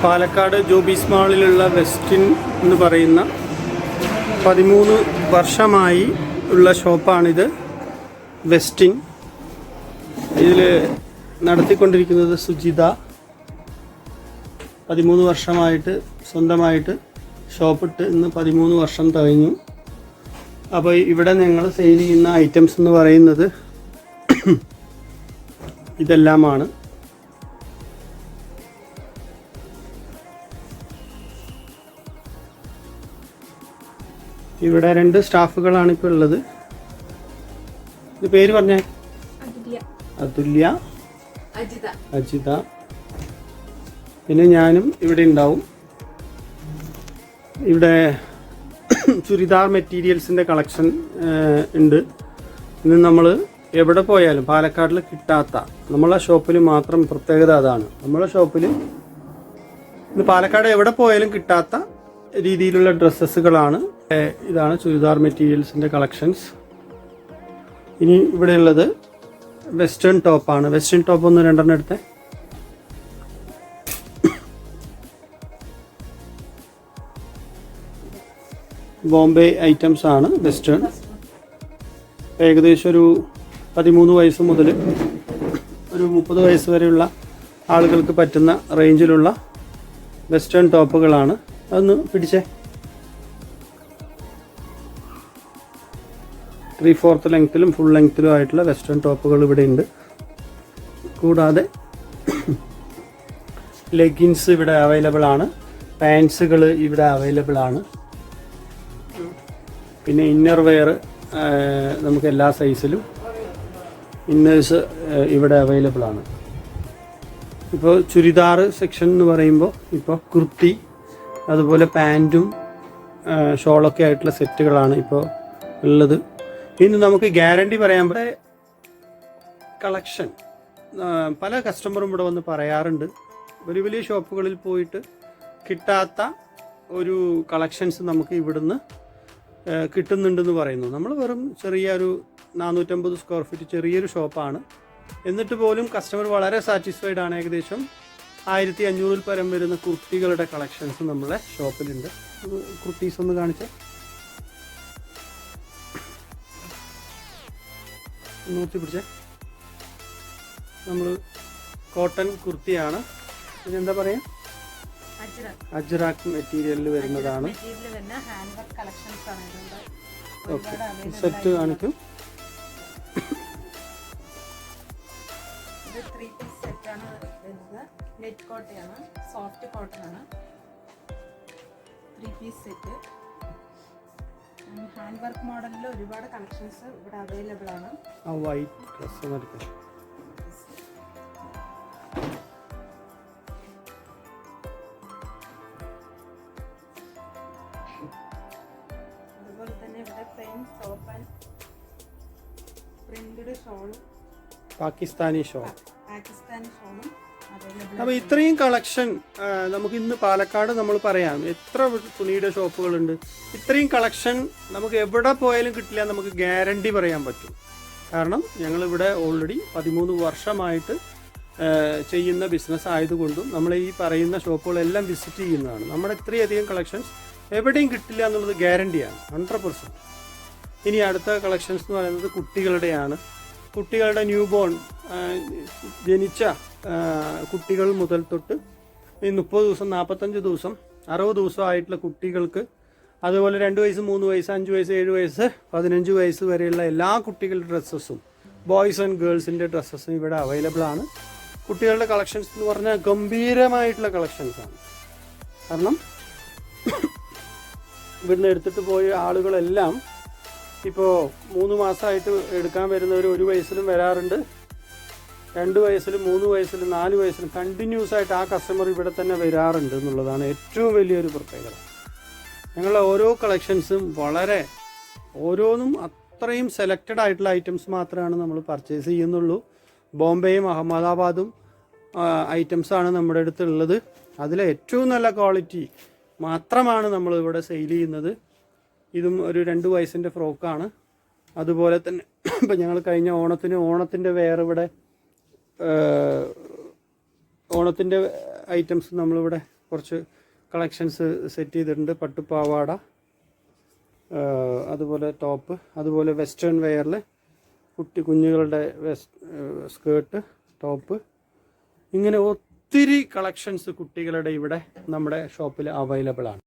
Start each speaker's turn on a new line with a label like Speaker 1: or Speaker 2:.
Speaker 1: Palakkad Joby's മാളിലുള്ള Westin എന്ന് പറയുന്ന 13 വർഷമായി ഉള്ള ഷോപ്പാണിത്. വെസ്റ്റിൻ ഇതിൽ നടത്തിക്കൊണ്ടിരിക്കുന്നത് സുജിത. 13 വർഷമായിട്ട് സ്വന്തമായിട്ട് ഷോപ്പിട്ട് ഇന്ന് 13 വർഷം കഴിഞ്ഞു. അപ്പോൾ ഇവിടെ ഞങ്ങൾ സെയിൽ ചെയ്യുന്ന ഐറ്റംസ് എന്ന് പറയുന്നത് ഇതെല്ലാമാണ്. ഇവിടെ 2 സ്റ്റാഫുകളാണ് ഇപ്പോൾ ഉള്ളത്. ഇത് പേര് പറഞ്ഞേ? അതുല്യ, അജിത. പിന്നെ ഞാനും ഇവിടെ ഉണ്ടാവും. ഇവിടെ ചുരിദാർ മെറ്റീരിയൽസിൻ്റെ കളക്ഷൻ ഉണ്ട്. ഇന്ന് നമ്മൾ എവിടെ പോയാലും പാലക്കാടിൽ കിട്ടാത്ത നമ്മളെ ഷോപ്പിൽ മാത്രം പ്രത്യേകത അതാണ്. നമ്മളെ ഷോപ്പിൽ ഇന്ന് പാലക്കാട് എവിടെ പോയാലും കിട്ടാത്ത രീതിയിലുള്ള ഡ്രസ്സസുകളാണ്. ഇതാണ് ചുരിദാർ മെറ്റീരിയൽസിൻ്റെ കളക്ഷൻസ്. ഇനി ഇവിടെയുള്ളത് വെസ്റ്റേൺ ടോപ്പാണ്. വെസ്റ്റേൺ ടോപ്പ് ഒന്ന് 2 എടുത്തേ. ബോംബെ ഐറ്റംസ് ആണ് വെസ്റ്റേൺ. ഏകദേശം ഒരു 13 വയസ്സ് മുതൽ ഒരു 30 വയസ്സ് വരെയുള്ള ആളുകൾക്ക് പറ്റുന്ന റേഞ്ചിലുള്ള വെസ്റ്റേൺ ടോപ്പുകളാണ്. അതൊന്ന് പിടിച്ചേ. 3/4 ലെങ്ത്തിലും ഫുൾ ലെങ്ത്തിലും ആയിട്ടുള്ള വെസ്റ്റേൺ ടോപ്പുകൾ ഇവിടെ ഉണ്ട്. കൂടാതെ ലെഗിൻസ് ഇവിടെ അവൈലബിൾ ആണ്. പാൻസുകൾ ഇവിടെ അവൈലബിൾ ആണ്. പിന്നെ ഇന്നർ വെയർ നമുക്ക് എല്ലാ സൈസിലും ഇന്നേഴ്സ് ഇവിടെ അവൈലബിൾ ആണ്. ഇപ്പോൾ ചുരിദാർ സെക്ഷൻ എന്ന് പറയുമ്പോൾ ഇപ്പോൾ കുർത്തി, അതുപോലെ പാൻറ്റും ഷോളൊക്കെ ആയിട്ടുള്ള സെറ്റുകളാണ് ഇപ്പോൾ ഉള്ളത്. ഇന്ന് നമുക്ക് ഗ്യാരണ്ടി പറയാൻ കളക്ഷൻ പല കസ്റ്റമറും ഇവിടെ വന്ന് പറയാറുണ്ട്. വലിയ വലിയ ഷോപ്പുകളിൽ പോയിട്ട് കിട്ടാത്ത ഒരു കളക്ഷൻസ് നമുക്ക് ഇവിടുന്ന് കിട്ടുന്നുണ്ടെന്ന് പറയുന്നു. നമ്മൾ വെറും ചെറിയൊരു 450 സ്ക്വയർ ഫീറ്റ് ചെറിയൊരു ഷോപ്പാണ്. എന്നിട്ട് പോലും കസ്റ്റമർ വളരെ സാറ്റിസ്ഫൈഡ് ആണ്. ഏകദേശം 1500-ൽ പരം വരുന്ന കുർത്തികളുടെ കളക്ഷൻസ് നമ്മളെ ഷോപ്പിലുണ്ട്. കുർത്തീസ് ഒന്ന് കാണിച്ചേ. നോക്കി പിടിച്ചേ. നമ്മൾ കോട്ടൺ കുർത്തിയാണ്. ഇതെന്താ പറയുക? അജ്രാക്ക് മെറ്റീരിയലിൽ വരുന്നതാണ്. ഓക്കെ, സെറ്റ് കാണിക്കും.
Speaker 2: നെറ്റ് കോട്ടയാണ്, സോഫ്റ്റ് കോട്ടൺ ആണ്. 3 പീസ് സെറ്റ്. ഹാൻഡ് വർക്ക് മോഡലിൽ ഒരുപാട് കളക്ഷൻസ് ഇവിടെ അവൈലബിൾ ആണ്.
Speaker 1: ആ വൈറ്റ് ഡ്രസ് മതി.
Speaker 2: അതുപോലെ തന്നെ ഇവിടെ plain top and printed shawl,
Speaker 1: Pakistani shawl. അപ്പോൾ
Speaker 2: അവൈലബിൾ.
Speaker 1: ഇത്രയും കളക്ഷൻ നമുക്ക് ഇന്ന് പാലക്കാട് നമ്മൾ പറയാം എത്ര തുണിയുടെ ഷോപ്പുകളുണ്ട്. ഇത്രയും കളക്ഷൻ നമുക്ക് എവിടെ പോയാലും കിട്ടില്ല, നമുക്ക് ഗ്യാരണ്ടി പറയാൻ പറ്റും. കാരണം ഞങ്ങളിവിടെ ഓൾറെഡി 13 വർഷമായിട്ട് ചെയ്യുന്ന ബിസിനസ് ആയതുകൊണ്ടും നമ്മൾ ഈ പറയുന്ന ഷോപ്പുകളെല്ലാം വിസിറ്റ് ചെയ്യുന്നതാണ്. നമ്മുടെ ഇത്രയധികം കളക്ഷൻസ് എവിടെയും കിട്ടില്ല എന്നുള്ളത് ഗ്യാരണ്ടിയാണ്, 100%. ഇനി അടുത്ത കളക്ഷൻസ് എന്ന് പറയുന്നത് കുട്ടികളുടെയാണ്. കുട്ടികളുടെ ന്യൂ ബോൺ ജനിച്ച കുട്ടികൾ മുതൽ തൊട്ട് 30 ദിവസം, 45 ദിവസം, 60 ദിവസം ആയിട്ടുള്ള കുട്ടികൾക്ക്, അതുപോലെ 2 വയസ്സ്, 3 വയസ്സ്, 5 വയസ്സ്, 7 വയസ്സ്, 15 വയസ്സ് വരെയുള്ള എല്ലാ കുട്ടികളുടെ ഡ്രസ്സസും, ബോയ്സ് ആൻഡ് ഗേൾസിൻ്റെ ഡ്രസ്സസും ഇവിടെ അവൈലബിൾ ആണ്. കുട്ടികളുടെ കളക്ഷൻസ് എന്ന് പറഞ്ഞാൽ ഗംഭീരമായിട്ടുള്ള കളക്ഷൻസാണ്. കാരണം ഇവിടുന്ന് എടുത്തിട്ട് പോയ ആളുകളെല്ലാം ഇപ്പോൾ 3 മാസമായിട്ട് എടുക്കാൻ വരുന്നവർ 1 വയസ്സിലും വരാറുണ്ട്, 2 വയസ്സിലും 3 വയസ്സിലും 4 വയസ്സിലും കണ്ടിന്യൂസ് ആയിട്ട് ആ കസ്റ്റമർ ഇവിടെ തന്നെ വരാറുണ്ട് എന്നുള്ളതാണ് ഏറ്റവും വലിയൊരു പ്രത്യേകത. ഞങ്ങളുടെ ഓരോ കളക്ഷൻസും ഓരോന്നും അത്രയും സെലക്റ്റഡ് ആയിട്ടുള്ള ഐറ്റംസ് മാത്രമാണ് നമ്മൾ പർച്ചേസ് ചെയ്യുന്നുള്ളൂ. ബോംബെയും അഹമ്മദാബാദും ഐറ്റംസാണ് നമ്മുടെ അടുത്തുള്ളത്. അതിലെ ഏറ്റവും നല്ല ക്വാളിറ്റി മാത്രമാണ് നമ്മൾ ഇവിടെ സെയിൽ ചെയ്യുന്നത്. ഇതും ഒരു 2 വയസ്സിൻ്റെ ഫ്രോക്കാണ്. അതുപോലെ തന്നെ ഇപ്പം ഞങ്ങൾ കഴിഞ്ഞ ഓണത്തിൻ്റെ വേറെ ഇവിടെ ഓണത്തിൻ്റെ ഐറ്റംസ് നമ്മളിവിടെ കുറച്ച് കളക്ഷൻസ് സെറ്റ് ചെയ്തിട്ടുണ്ട്. പട്ടുപാവാട, അതുപോലെ ടോപ്പ്, അതുപോലെ വെസ്റ്റേൺ വെയറിൽ കുഞ്ഞുങ്ങളുടെ സ്കേർട്ട്, ടോപ്പ്, ഇങ്ങനെ ഒത്തിരി കളക്ഷൻസ് കുട്ടികളുടെ ഇവിടെ നമ്മുടെ ഷോപ്പിൽ അവൈലബിൾ ആണ്.